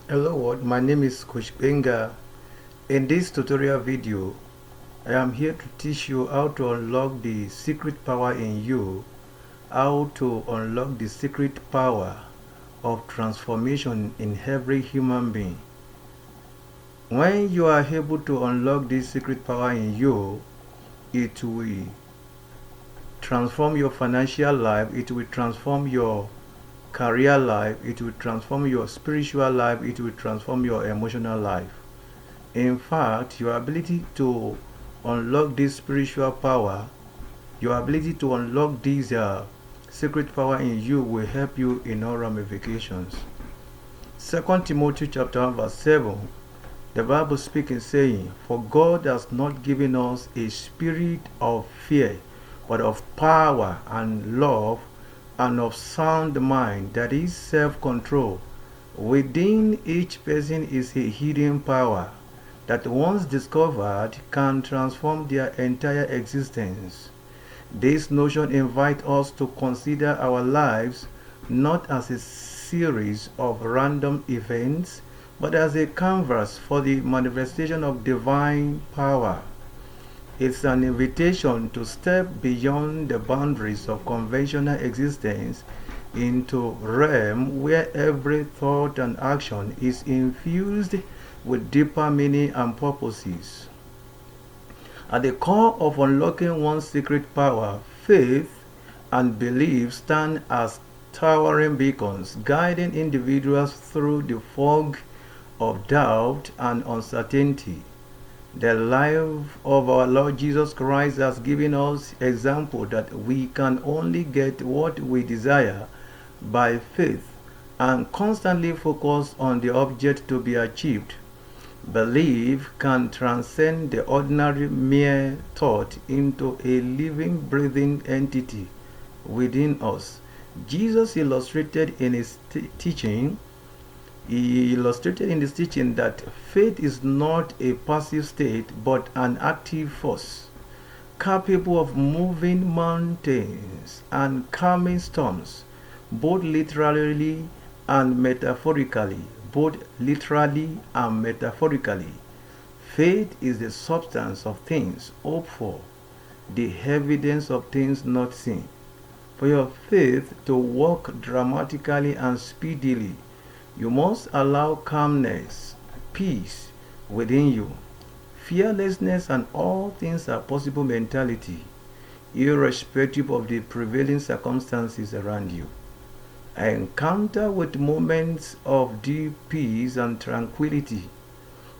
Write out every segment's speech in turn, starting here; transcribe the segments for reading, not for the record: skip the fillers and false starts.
Hello world, my name is Coach Benga. In this tutorial video, I am here to teach you how to unlock the secret power in you, how to unlock the secret power of transformation in every human being. When you are able to unlock this secret power in you, it will transform your financial life, it will transform your career life, it will transform your spiritual life, it will transform your emotional life. In fact, your ability to unlock this spiritual power, your ability to unlock this secret power in you will help you in all ramifications. 2 Timothy chapter 1 verse 7, the Bible speaking saying, "For God has not given us a spirit of fear, but of power and love and of sound mind," that is self-control. Within each person is a hidden power that once discovered can transform their entire existence. This notion invites us to consider our lives not as a series of random events, but as a canvas for the manifestation of divine power. It's an invitation to step beyond the boundaries of conventional existence into a realm where every thought and action is infused with deeper meaning and purposes. At the core of unlocking one's secret power, faith and belief stand as towering beacons, guiding individuals through the fog of doubt and uncertainty. The life of our Lord Jesus Christ has given us example that we can only get what we desire by faith and constantly focus on the object to be achieved. Belief can transcend the ordinary mere thought into a living, breathing entity within us. Jesus illustrated in his teaching that faith is not a passive state but an active force, capable of moving mountains and calming storms, both literally and metaphorically. Faith is the substance of things hoped for, the evidence of things not seen. For your faith to work dramatically and speedily, you must allow calmness, peace within you, fearlessness, and all things are possible mentality, irrespective of the prevailing circumstances around you. Encounter with moments of deep peace and tranquility,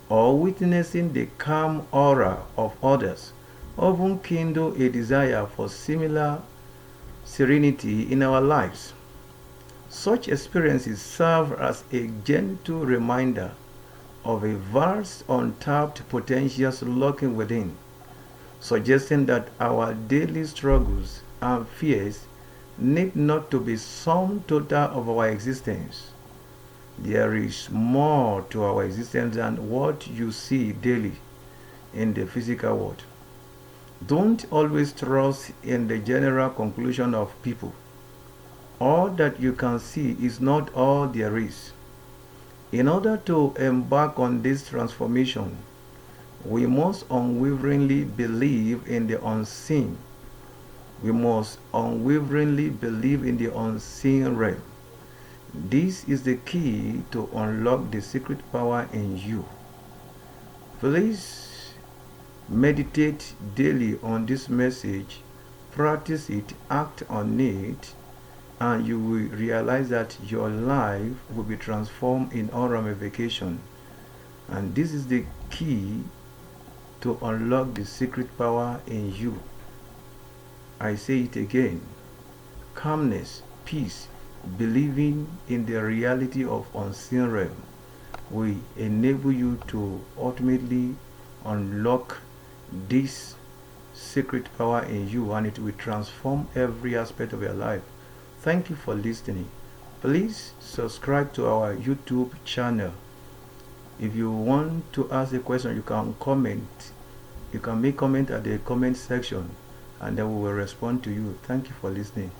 or witnessing the calm aura of others, often kindle a desire for similar serenity in our lives. Such experiences serve as a gentle reminder of a vast untapped potentials lurking within, suggesting that our daily struggles and fears need not to be sum total of our existence. There is more to our existence than what you see daily in the physical world. Don't always trust in the general conclusion of people. All that you can see is not all there is. In order to embark on this transformation, we must unwaveringly believe in the unseen. We must unwaveringly believe in the unseen realm. This is the key to unlock the secret power in you. Please meditate daily on this message, practice it, act on it, and you will realize that your life will be transformed in all ramifications. And this is the key to unlock the secret power in you. I say it again: calmness, peace, believing in the reality of unseen realm will enable you to ultimately unlock this secret power in you, and it will transform every aspect of your life. Thank you for listening. Please subscribe to our YouTube channel. If you want to ask a question, you can comment. You can make comment at the comment section, and then we will respond to you. Thank you for listening.